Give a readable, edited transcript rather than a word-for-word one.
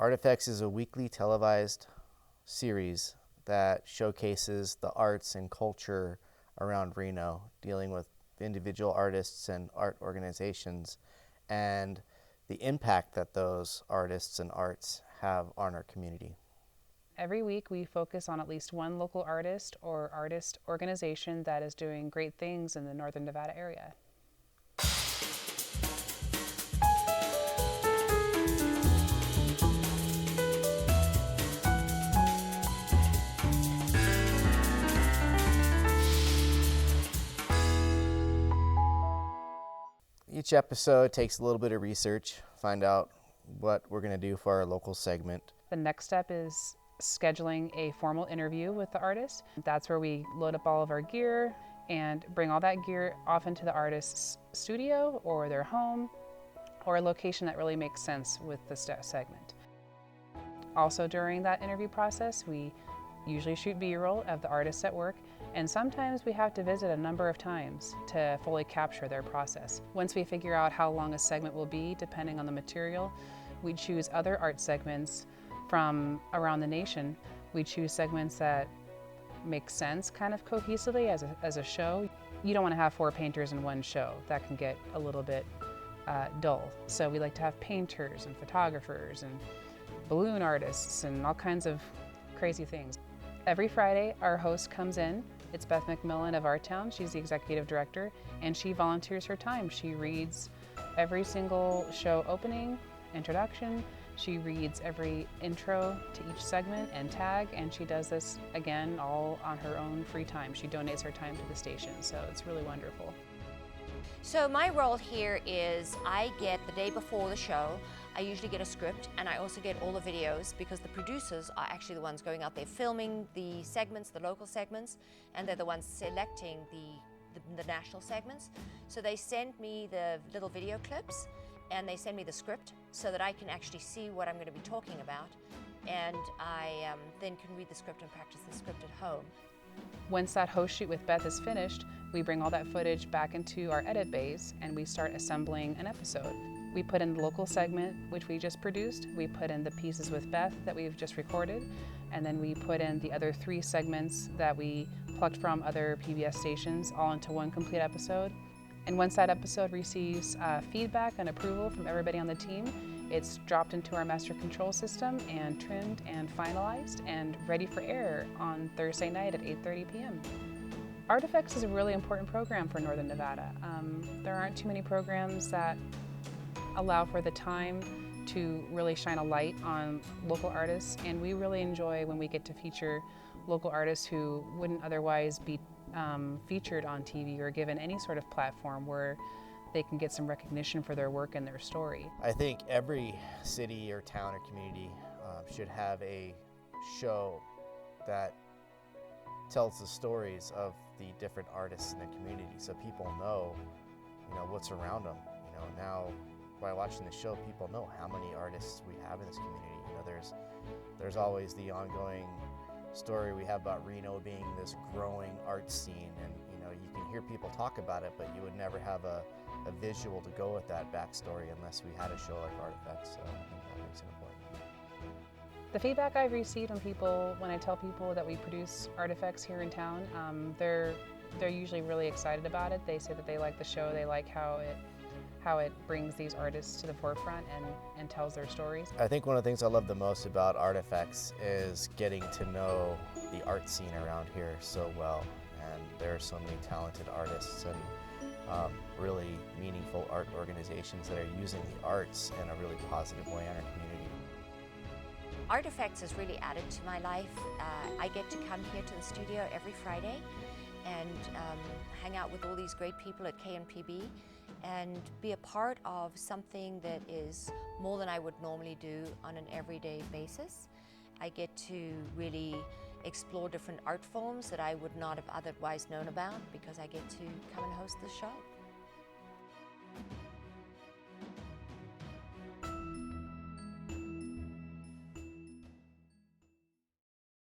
Artifacts is a weekly televised series that showcases the arts and culture around Reno, dealing with individual artists and art organizations and the impact that those artists and arts have on our community. Every week we focus on at least one local artist or artist organization that is doing great things in the Northern Nevada area. Each episode takes a little bit of research, find out what we're going to do for our local segment. The next step is scheduling a formal interview with the artist. That's where we load up all of our gear and bring all that gear off into the artist's studio or their home or a location that really makes sense with the segment. Also during that interview process, we usually shoot B-roll of the artists at work, and sometimes we have to visit a number of times to fully capture their process. Once we figure out how long a segment will be, depending on the material, we choose other art segments from around the nation. We choose segments that make sense kind of cohesively as a show. You don't want to have 4 painters in one show. That can get a little bit dull. So we like to have painters and photographers and balloon artists and all kinds of crazy things. Every Friday, our host comes in. It's Beth McMillan of Our Town. She's the executive director, and she volunteers her time. She reads every single show opening, introduction. She reads every intro to each segment and tag, and she does this, again, all on her own free time. She donates her time to the station, so it's really wonderful. So my role here is I get the day before the show, I usually get a script, and I also get all the videos because the producers are actually the ones going out there filming the segments, the local segments, and they're the ones selecting the national segments. So they send me the little video clips and they send me the script so that I can actually see what I'm going to be talking about, and I then can read the script and practice the script at home. Once that host shoot with Beth is finished, we bring all that footage back into our edit bays and we start assembling an episode. We put in the local segment, which we just produced. We put in the pieces with Beth that we've just recorded. And then we put in the other 3 segments that we plucked from other PBS stations all into one complete episode. And once that episode receives feedback and approval from everybody on the team, it's dropped into our master control system and trimmed and finalized and ready for air on Thursday night at 8:30 p.m. Artifacts is a really important program for Northern Nevada. There aren't too many programs that allow for the time to really shine a light on local artists, and we really enjoy when we get to feature local artists who wouldn't otherwise be featured on TV or given any sort of platform where they can get some recognition for their work and their story. I think every city or town or community should have a show that tells the stories of the different artists in the community, so people know, what's around them. Now by watching the show, people know how many artists we have in this community. There's always the ongoing story we have about Reno being this growing art scene, and you can hear people talk about it, but you would never have a visual to go with that backstory unless we had a show like Artifacts. So I think that makes it important. The feedback I've received when I tell people that we produce Artifacts here in town, they're usually really excited about it. They say that they like the show, they like how it brings these artists to the forefront and tells their stories. I think one of the things I love the most about Artifacts is getting to know the art scene around here so well. And there are so many talented artists and really meaningful art organizations that are using the arts in a really positive way in our community. Artifacts has really added to my life. I get to come here to the studio every Friday and hang out with all these great people at KNPB and be a part of something that is more than I would normally do on an everyday basis. I get to really explore different art forms that I would not have otherwise known about because I get to come and host the show.